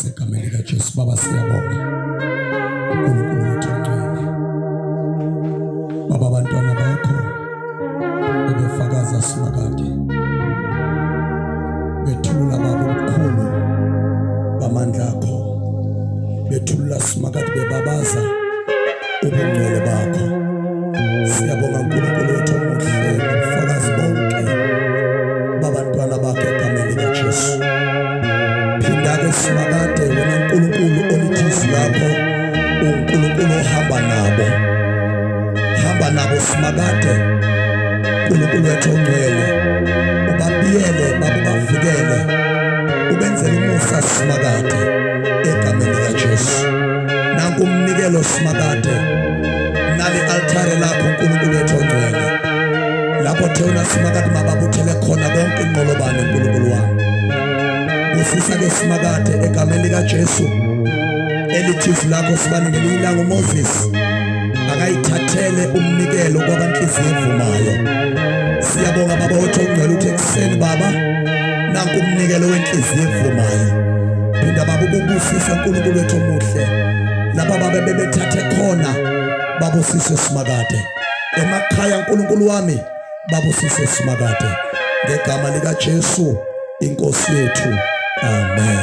Segameni likaJesu Baba siyabonga uNkulunkulu wethu ongcwele. Baba abantwana bakho bebefakaza simakade bethulula baba ubukhulu bamandla akho, bethulula simakade bebabaza ubungcwele bakho. Siyabonga uNkulunkulu wethu omuhle ubufakazi bonke babantwana bakho egameni likaJesu. Phinda-ke simakade wena uNkulunkulu olithisi lakho uNkulunkulu ohamba nabo, hamba nabo simakade uNkulunkulu wethu ongcwele, ubabiyele babo bavikele, ubenzele umusa simakade egameni likaJesu. Nanku umnikelo simakade nali altare lakho uNkulunkulu wethu ongcwele, lapho thina simakade mababuthele khona konke inqolobane uNkulunkulu wami. Usisa-ke simakade egameni likaJesu elithisi lakho sibaningele ilanga uMoses akayithathele umnikelo kwabanhliziyo evumayo. Siyabonga baba wethu ongcwele uthi ekuseni baba nanku umnikelo wenhliziyo evumayo. Phinda baba ubusisa uNkulunkulu wethu omuhle lapha baba bebethathe khona babusise simakade emakhaya uNkulunkulu wami, babusise simakade ngegama likaJesu inkosi yethu, amen.